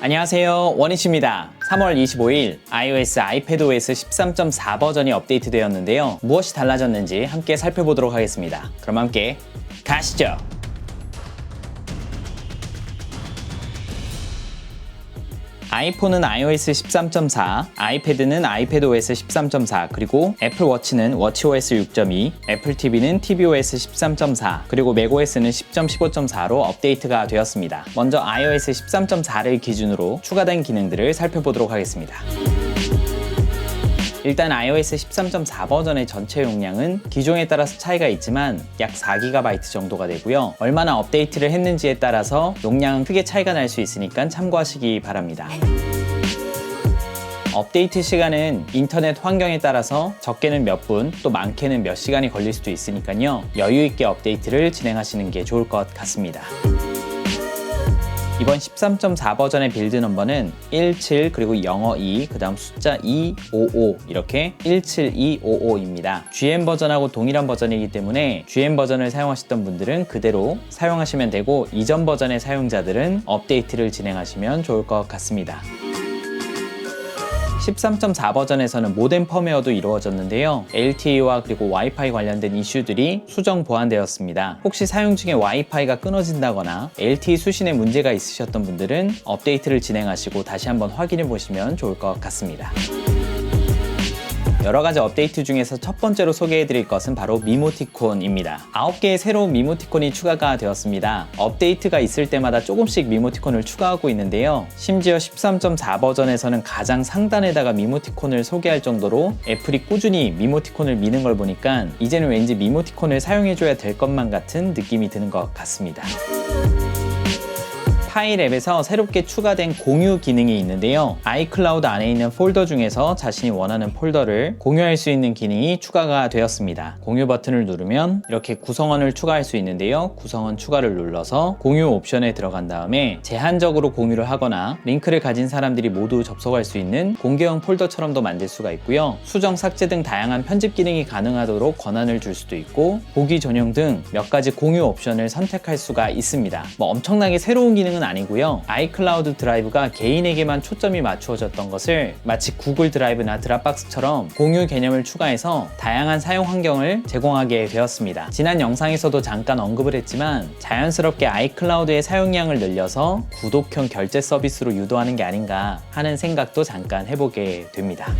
안녕하세요, 원희씨입니다. 3월 25일 iOS iPadOS 13.4 버전이 업데이트되었는데요. 무엇이 달라졌는지 함께 살펴보도록 하겠습니다. 그럼 함께 가시죠. 아이폰은 iOS 13.4, 아이패드는 iPadOS 13.4, 그리고 애플워치는 워치OS 6.2, 애플TV는 tvOS 13.4, 그리고 macOS는 10.15.4로 업데이트가 되었습니다. 먼저 iOS 13.4를 기준으로 추가된 기능들을 살펴보도록 하겠습니다. 일단 iOS 13.4 버전의 전체 용량은 기종에 따라서 차이가 있지만 약 4GB 정도가 되고요. 얼마나 업데이트를 했는지에 따라서 용량은 크게 차이가 날 수 있으니까 참고하시기 바랍니다. 업데이트 시간은 인터넷 환경에 따라서 적게는 몇 분, 또 많게는 몇 시간이 걸릴 수도 있으니까요. 여유 있게 업데이트를 진행하시는 게 좋을 것 같습니다. 이번 13.4 버전의 빌드 넘버는 17 그리고 영어 2, 그 다음 숫자 2, 55 이렇게 17255입니다. GM 버전하고 동일한 버전이기 때문에 GM 버전을 사용하셨던 분들은 그대로 사용하시면 되고 이전 버전의 사용자들은 업데이트를 진행하시면 좋을 것 같습니다. 13.4 버전에서는 모뎀 펌웨어도 이루어졌는데요. LTE와 그리고 와이파이 관련된 이슈들이 수정 보완되었습니다. 혹시 사용 중에 와이파이가 끊어진다거나 LTE 수신에 문제가 있으셨던 분들은 업데이트를 진행하시고 다시 한번 확인해 보시면 좋을 것 같습니다. 여러가지 업데이트 중에서 첫 번째로 소개해드릴 것은 바로 미모티콘입니다. 9개의 새로운 미모티콘이 추가가 되었습니다. 업데이트가 있을 때마다 조금씩 미모티콘을 추가하고 있는데요. 심지어 13.4 버전에서는 가장 상단에다가 미모티콘을 소개할 정도로 애플이 꾸준히 미모티콘을 미는 걸 보니까 이제는 왠지 미모티콘을 사용해줘야 될 것만 같은 느낌이 드는 것 같습니다. 파일 앱에서 새롭게 추가된 공유 기능이 있는데요. 아이클라우드 안에 있는 폴더 중에서 자신이 원하는 폴더를 공유할 수 있는 기능이 추가가 되었습니다. 공유 버튼을 누르면 이렇게 구성원을 추가할 수 있는데요. 구성원 추가를 눌러서 공유 옵션에 들어간 다음에 제한적으로 공유를 하거나 링크를 가진 사람들이 모두 접속할 수 있는 공개형 폴더처럼도 만들 수가 있고요. 수정, 삭제 등 다양한 편집 기능이 가능하도록 권한을 줄 수도 있고 보기 전용 등 몇 가지 공유 옵션을 선택할 수가 있습니다. 엄청나게 새로운 기능은 아니고요. 아이클라우드 드라이브가 개인에게만 초점이 맞추어졌던 것을 마치 구글 드라이브나 드랍박스처럼 공유 개념을 추가해서 다양한 사용 환경을 제공하게 되었습니다. 지난 영상에서도 잠깐 언급을 했지만 자연스럽게 아이클라우드의 사용량을 늘려서 구독형 결제 서비스로 유도하는 게 아닌가 하는 생각도 잠깐 해보게 됩니다.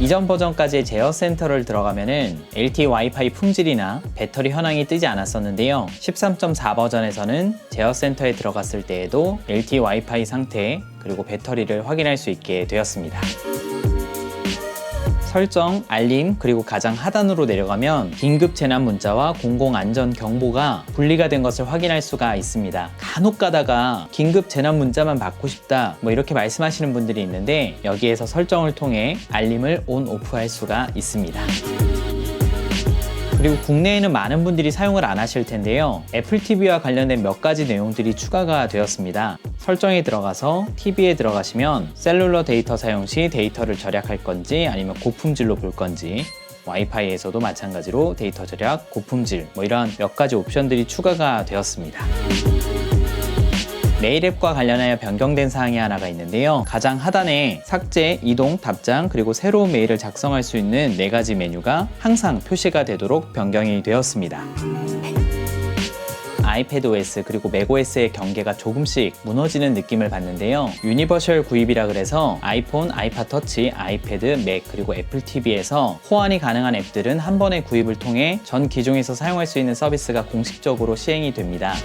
이전 버전까지의 제어 센터를 들어가면은 LTE 와이파이 품질이나 배터리 현황이 뜨지 않았었는데요. 13.4 버전에서는 제어 센터에 들어갔을 때에도 LTE 와이파이 상태 그리고 배터리를 확인할 수 있게 되었습니다. 설정, 알림, 그리고 가장 하단으로 내려가면 긴급 재난 문자와 공공 안전 경보가 분리가 된 것을 확인할 수가 있습니다. 간혹 가다가 긴급 재난 문자만 받고 싶다 이렇게 말씀하시는 분들이 있는데 여기에서 설정을 통해 알림을 온, 오프 할 수가 있습니다. 그리고 국내에는 많은 분들이 사용을 안 하실 텐데요. 애플 TV와 관련된 몇 가지 내용들이 추가가 되었습니다. 설정에 들어가서 TV에 들어가시면 셀룰러 데이터 사용 시 데이터를 절약할 건지 아니면 고품질로 볼 건지 와이파이에서도 마찬가지로 데이터 절약, 고품질 이런 몇 가지 옵션들이 추가가 되었습니다. 메일 앱과 관련하여 변경된 사항이 하나가 있는데요. 가장 하단에 삭제, 이동, 답장, 그리고 새로운 메일을 작성할 수 있는 4가지 메뉴가 항상 표시가 되도록 변경이 되었습니다. iPadOS 그리고 macOS의 경계가 조금씩 무너지는 느낌을 받는데요. 유니버셜 구입이라 그래서 아이폰, 아이팟 터치, 아이패드, 맥 그리고 애플 TV에서 호환이 가능한 앱들은 한 번의 구입을 통해 전 기종에서 사용할 수 있는 서비스가 공식적으로 시행이 됩니다.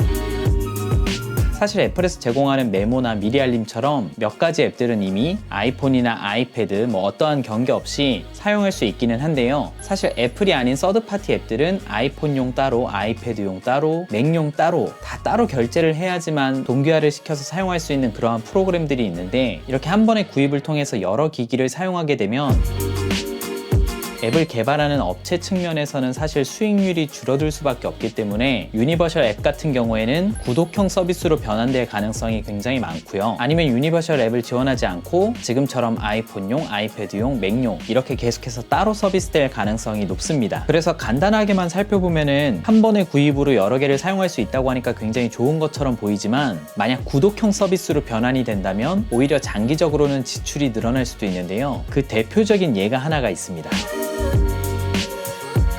사실 애플에서 제공하는 메모나 미리 알림처럼 몇 가지 앱들은 이미 아이폰이나 아이패드 어떠한 경계 없이 사용할 수 있기는 한데요. 사실 애플이 아닌 서드파티 앱들은 아이폰용 따로, 아이패드용 따로, 맥용 따로 다 따로 결제를 해야지만 동기화를 시켜서 사용할 수 있는 그러한 프로그램들이 있는데 이렇게 한 번의 구입을 통해서 여러 기기를 사용하게 되면 앱을 개발하는 업체 측면에서는 사실 수익률이 줄어들 수밖에 없기 때문에 유니버셜 앱 같은 경우에는 구독형 서비스로 변환될 가능성이 굉장히 많고요. 아니면 유니버셜 앱을 지원하지 않고 지금처럼 아이폰용, 아이패드용, 맥용 이렇게 계속해서 따로 서비스될 가능성이 높습니다. 그래서 간단하게만 살펴보면은 한 번의 구입으로 여러 개를 사용할 수 있다고 하니까 굉장히 좋은 것처럼 보이지만 만약 구독형 서비스로 변환이 된다면 오히려 장기적으로는 지출이 늘어날 수도 있는데요. 그 대표적인 예가 하나가 있습니다.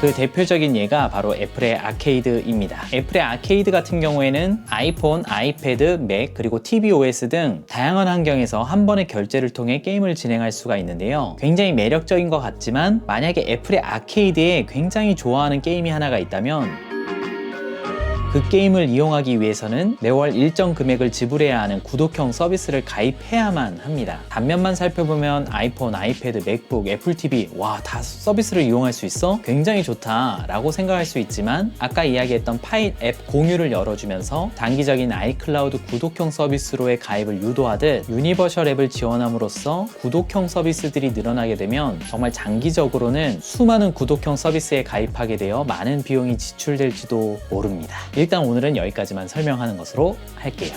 그 대표적인 예가 바로 애플의 아케이드입니다. 애플의 아케이드 같은 경우에는 아이폰, 아이패드, 맥, 그리고 tvOS 등 다양한 환경에서 한 번의 결제를 통해 게임을 진행할 수가 있는데요. 굉장히 매력적인 것 같지만 만약에 애플의 아케이드에 굉장히 좋아하는 게임이 하나가 있다면 그 게임을 이용하기 위해서는 매월 일정 금액을 지불해야 하는 구독형 서비스를 가입해야만 합니다. 단면만 살펴보면 아이폰, 아이패드, 맥북, 애플 TV 와, 다 서비스를 이용할 수 있어? 굉장히 좋다 라고 생각할 수 있지만 아까 이야기했던 파일 앱 공유를 열어주면서 단기적인 아이클라우드 구독형 서비스로의 가입을 유도하듯 유니버셜 앱을 지원함으로써 구독형 서비스들이 늘어나게 되면 정말 장기적으로는 수많은 구독형 서비스에 가입하게 되어 많은 비용이 지출될지도 모릅니다. 일단 오늘은 여기까지만 설명하는 것으로 할게요.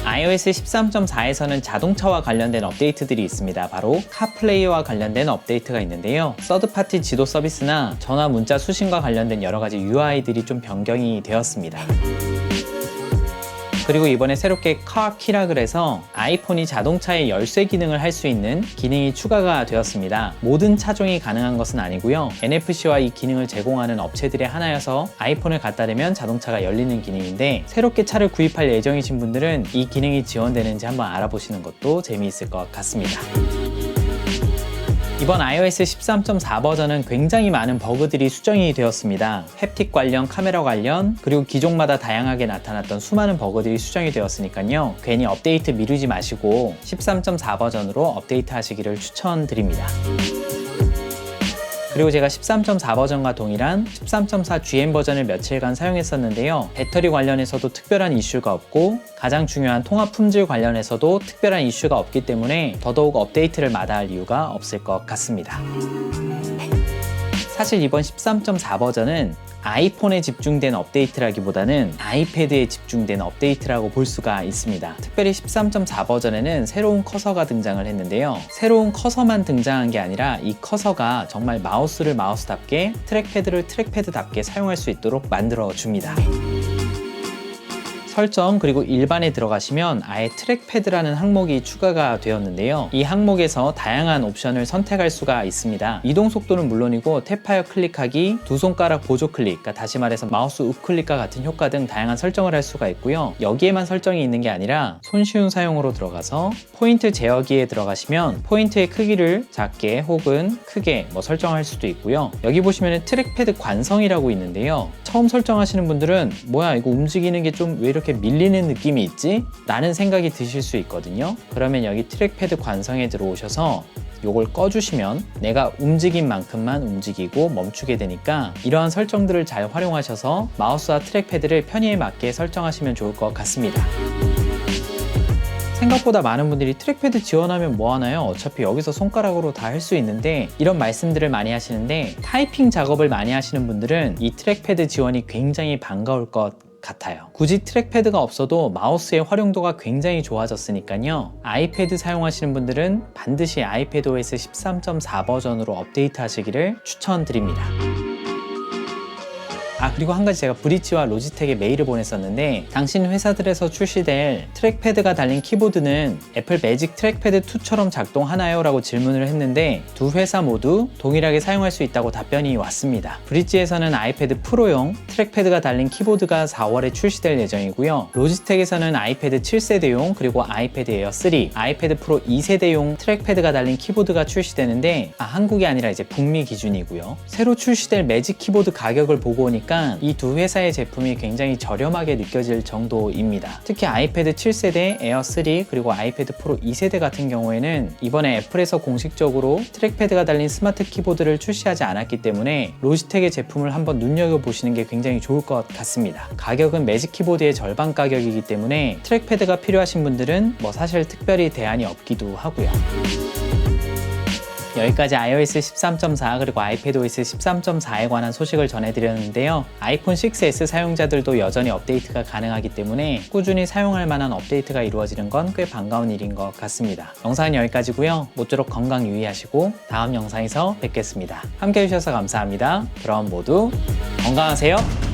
iOS 13.4에서는 자동차와 관련된 업데이트들이 있습니다. 바로 카플레이와 관련된 업데이트가 있는데요. 서드파티 지도 서비스나 전화 문자 수신과 관련된 여러가지 UI들이 좀 변경이 되었습니다. 그리고 이번에 새롭게 카키라 그래서 아이폰이 자동차의 열쇠 기능을 할 수 있는 기능이 추가가 되었습니다. 모든 차종이 가능한 것은 아니고요. NFC와 이 기능을 제공하는 업체들의 하나여서 아이폰을 갖다 대면 자동차가 열리는 기능인데 새롭게 차를 구입할 예정이신 분들은 이 기능이 지원되는지 한번 알아보시는 것도 재미있을 것 같습니다. 이번 iOS 13.4 버전은 굉장히 많은 버그들이 수정이 되었습니다. 햅틱 관련, 카메라 관련, 그리고 기종마다 다양하게 나타났던 수많은 버그들이 수정이 되었으니까요. 괜히 업데이트 미루지 마시고 13.4 버전으로 업데이트 하시기를 추천드립니다. 그리고 제가 13.4 버전과 동일한 13.4 GM 버전을 며칠간 사용했었는데요. 배터리 관련해서도 특별한 이슈가 없고 가장 중요한 통화 품질 관련해서도 특별한 이슈가 없기 때문에 더더욱 업데이트를 마다할 이유가 없을 것 같습니다. 사실 이번 13.4 버전은 아이폰에 집중된 업데이트라기보다는 아이패드에 집중된 업데이트라고 볼 수가 있습니다. 특별히 13.4 버전에는 새로운 커서가 등장을 했는데요. 새로운 커서만 등장한 게 아니라 이 커서가 정말 마우스를 마우스답게 트랙패드를 트랙패드답게 사용할 수 있도록 만들어 줍니다. 설정 그리고 일반에 들어가시면 아예 트랙패드라는 항목이 추가가 되었는데요. 이 항목에서 다양한 옵션을 선택할 수가 있습니다. 이동 속도는 물론이고 탭하여 클릭하기, 두 손가락 보조 클릭, 그러니까 다시 말해서 마우스 우클릭과 같은 효과 등 다양한 설정을 할 수가 있고요. 여기에만 설정이 있는 게 아니라 손쉬운 사용으로 들어가서 포인트 제어기에 들어가시면 포인트의 크기를 작게 혹은 크게 설정할 수도 있고요. 여기 보시면 트랙패드 관성이라고 있는데요. 처음 설정하시는 분들은 뭐야 이거 움직이는 게 좀 왜 이렇게 밀리는 느낌이 있지? 라는 생각이 드실 수 있거든요. 그러면 여기 트랙패드 관성에 들어오셔서 요걸 꺼주시면 내가 움직인 만큼만 움직이고 멈추게 되니까 이러한 설정들을 잘 활용하셔서 마우스와 트랙패드를 편의에 맞게 설정하시면 좋을 것 같습니다. 생각보다 많은 분들이 트랙패드 지원하면 뭐하나요? 어차피 여기서 손가락으로 다 할 수 있는데 이런 말씀들을 많이 하시는데 타이핑 작업을 많이 하시는 분들은 이 트랙패드 지원이 굉장히 반가울 것 같아요. 굳이 트랙패드가 없어도 마우스의 활용도가 굉장히 좋아졌으니까요. 아이패드 사용하시는 분들은 반드시 아이패드OS 13.4 버전으로 업데이트 하시기를 추천드립니다. 그리고 한 가지 제가 브릿지와 로지텍에 메일을 보냈었는데 당신 회사들에서 출시될 트랙패드가 달린 키보드는 애플 매직 트랙패드 2처럼 작동하나요? 라고 질문을 했는데 두 회사 모두 동일하게 사용할 수 있다고 답변이 왔습니다. 브릿지에서는 아이패드 프로용 트랙패드가 달린 키보드가 4월에 출시될 예정이고요. 로지텍에서는 아이패드 7세대용 그리고 아이패드 에어 3, 아이패드 프로 2세대용 트랙패드가 달린 키보드가 출시되는데 한국이 아니라 이제 북미 기준이고요. 새로 출시될 매직 키보드 가격을 보고 오니까 이 두 회사의 제품이 굉장히 저렴하게 느껴질 정도입니다. 특히 아이패드 7세대, 에어 3 그리고 아이패드 프로 2세대 같은 경우에는 이번에 애플에서 공식적으로 트랙패드가 달린 스마트 키보드를 출시하지 않았기 때문에 로지텍의 제품을 한번 눈여겨보시는 게 굉장히 좋을 것 같습니다. 가격은 매직 키보드의 절반 가격이기 때문에 트랙패드가 필요하신 분들은 사실 특별히 대안이 없기도 하고요. 여기까지 iOS 13.4 그리고 iPadOS 13.4에 관한 소식을 전해드렸는데요. 아이폰 6s 사용자들도 여전히 업데이트가 가능하기 때문에 꾸준히 사용할 만한 업데이트가 이루어지는 건 꽤 반가운 일인 것 같습니다. 영상은 여기까지고요. 모쪼록 건강 유의하시고 다음 영상에서 뵙겠습니다. 함께 해주셔서 감사합니다. 그럼 모두 건강하세요.